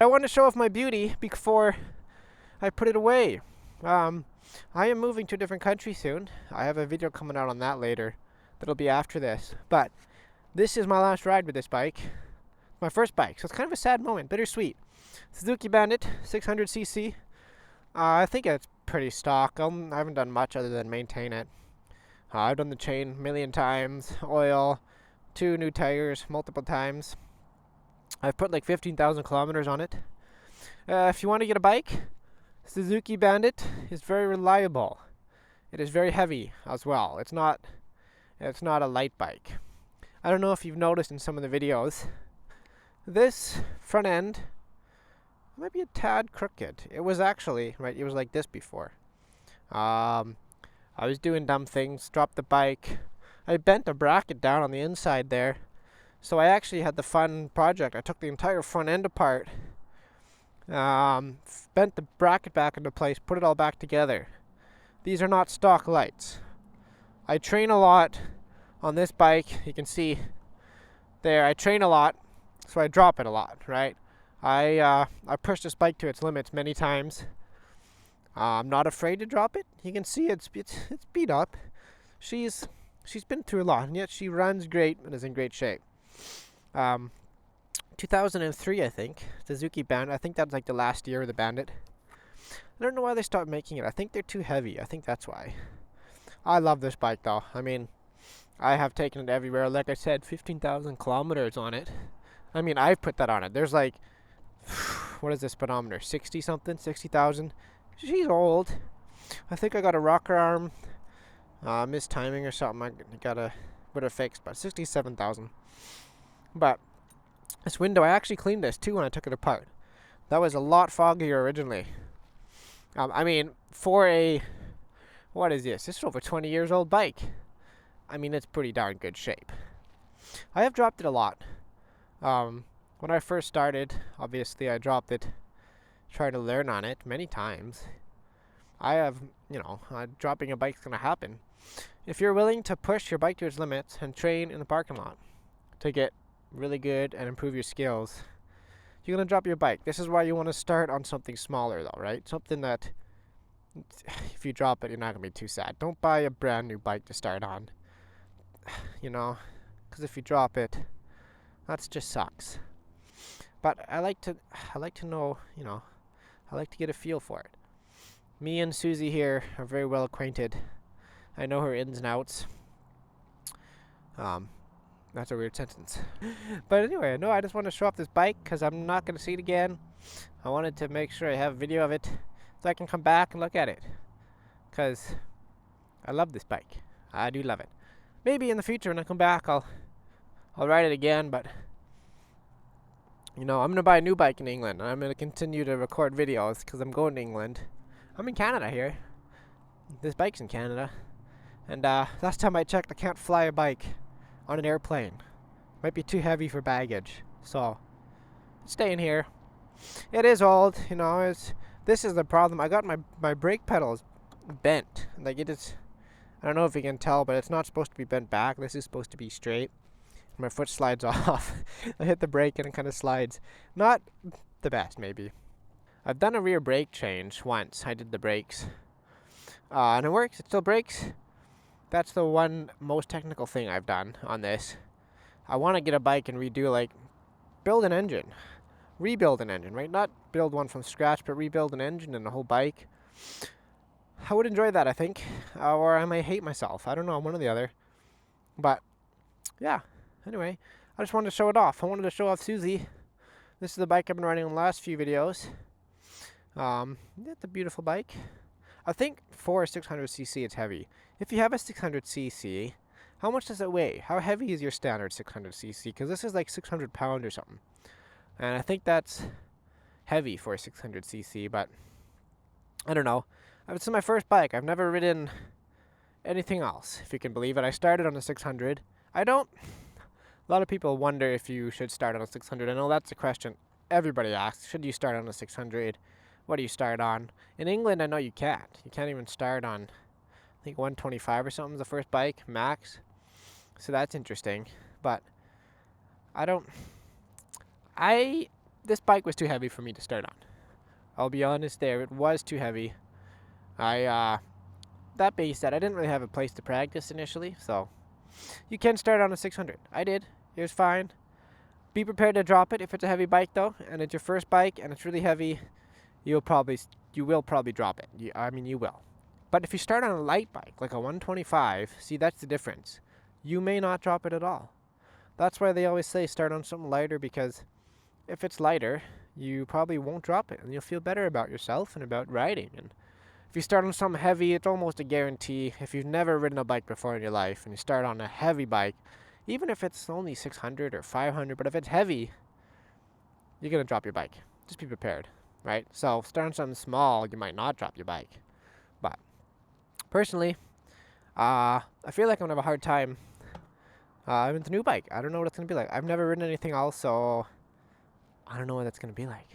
want to show off my beauty before I put it away. I am moving to a different country soon. I have a video coming out on that later. That'll be after this. But this is my last ride with this bike. My first bike, so it's kind of a sad moment, bittersweet. Suzuki Bandit, 600cc. I think it's pretty stock. I haven't done much other than maintain it. I've done the chain a million times, oil, 2 new tires multiple times. I've put like 15,000 kilometers on it. If you want to get a bike, Suzuki Bandit is very reliable. It is very heavy as well. It's not a light bike. I don't know if you've noticed in some of the videos, this front end might be a tad crooked. It was actually, right, it was like this before. I was doing dumb things, dropped the bike. I bent a bracket down on the inside there. So I actually had the fun project. I took the entire front end apart, bent the bracket back into place, put it all back together. These are not stock lights. I train a lot on this bike. You can see there, I train a lot, so I drop it a lot, right? I pushed this bike to its limits many times. I'm not afraid to drop it. You can see it's beat up. She's been through a lot, and yet she runs great and is in great shape. 2003, I think, Suzuki Bandit. I think that's like the last year of the Bandit. I don't know why they stopped making it. I think they're too heavy. I think that's why. I love this bike though. I mean, I have taken it everywhere. Like I said, 15,000 kilometers on it. I mean, I've put that on it. There's like, what is this speedometer? 60 something? 60,000? She's old. I think I got a rocker arm, mistiming or something. I gotta get it fixed, but 67,000. But this window, I actually cleaned this too when I took it apart. That was a lot foggier originally. I mean, for a, what is this? This is over 20 years old bike. I mean, it's pretty darn good shape. I have dropped it a lot. When I first started, obviously I dropped it, trying to learn on it many times. I have, dropping a bike's gonna happen. If you're willing to push your bike to its limits and train in the parking lot to get really good and improve your skills, you're gonna drop your bike. This is why you want to start on something smaller though, right? Something that, if you drop it, you're not gonna be too sad. Don't buy a brand new bike to start on. Because if you drop it, that just sucks. But I like to know, I like to get a feel for it. Me and Susie here are very well acquainted. I know her ins and outs. That's a weird sentence. But anyway, no, I just want to show off this bike because I'm not going to see it again. I wanted to make sure I have a video of it so I can come back and look at it. Because I love this bike. I do love it. Maybe in the future when I come back, I'll ride it again, but I'm going to buy a new bike in England, and I'm going to continue to record videos because I'm going to England. I'm in Canada here. This bike's in Canada. And last time I checked, I can't fly a bike on an airplane. Might be too heavy for baggage. So, it's staying here. It is old, this is the problem. I got my brake pedals bent. Like it is, I don't know if you can tell, but it's not supposed to be bent back. This is supposed to be straight. My foot slides off. I hit the brake and it kind of slides. Not the best, maybe. I've done a rear brake change once. I did the brakes. And it works. It still brakes. That's the one most technical thing I've done on this. I want to get a bike and build an engine. Rebuild an engine, right? Not build one from scratch, but rebuild an engine and the whole bike. I would enjoy that, I think. Or I might hate myself. I don't know, one or the other. But, yeah. Anyway, I just wanted to show it off. I wanted to show off Susie. This is the bike I've been riding in the last few videos. It's a beautiful bike. I think for a 600cc it's heavy. If you have a 600cc, how much does it weigh? How heavy is your standard 600cc? Because this is like 600 pounds or something. And I think that's heavy for a 600cc, but I don't know. This is my first bike. I've never ridden anything else, if you can believe it. I started on a 600. A lot of people wonder if you should start on a 600. I know that's a question everybody asks. Should you start on a 600? What do you start on? In England, I know you can't. You can't even start on, I think 125 or something is the first bike, max. So that's interesting. But this bike was too heavy for me to start on. I'll be honest there, it was too heavy. That being said, I didn't really have a place to practice initially, so you can start on a 600. I did. It was fine. Be prepared to drop it if it's a heavy bike though, and it's your first bike and it's really heavy. You will probably drop it. You will. But if you start on a light bike, like a 125, see, that's the difference. You may not drop it at all. That's why they always say start on something lighter, because if it's lighter, you probably won't drop it and you'll feel better about yourself and about riding. And if you start on something heavy, it's almost a guarantee. If you've never ridden a bike before in your life and you start on a heavy bike, even if it's only 600 or 500, but if it's heavy, you're going to drop your bike. Just be prepared, right? So start on something small, you might not drop your bike. But personally, I feel like I'm going to have a hard time with the new bike. I don't know what it's going to be like. I've never ridden anything else, so I don't know what that's going to be like.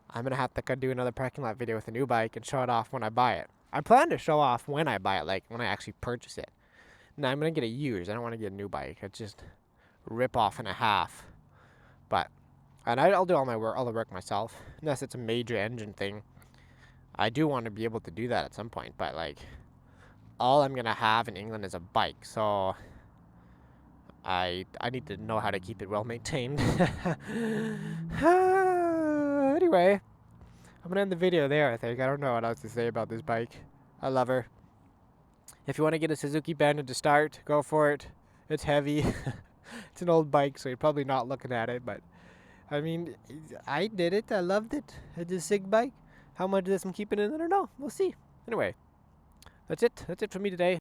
I'm going to have to do another parking lot video with a new bike and show it off when I buy it. I plan to show off when I buy it, like when I actually purchase it. Now, I'm going to get it used. I don't want to get a new bike. It's just rip off and a half. And I'll do all the work myself, unless it's a major engine thing. I do want to be able to do that at some point, but like, all I'm going to have in England is a bike, so I need to know how to keep it well maintained. Anyway, I'm going to end the video there, I think. I don't know what else to say about this bike. I love her. If you want to get a Suzuki Bandit to start, go for it. It's heavy. It's an old bike, so you're probably not looking at it, but I mean, I did it. I loved it. It's a sick bike. How much of this I'm keeping in, I don't know. We'll see. Anyway, that's it. That's it for me today.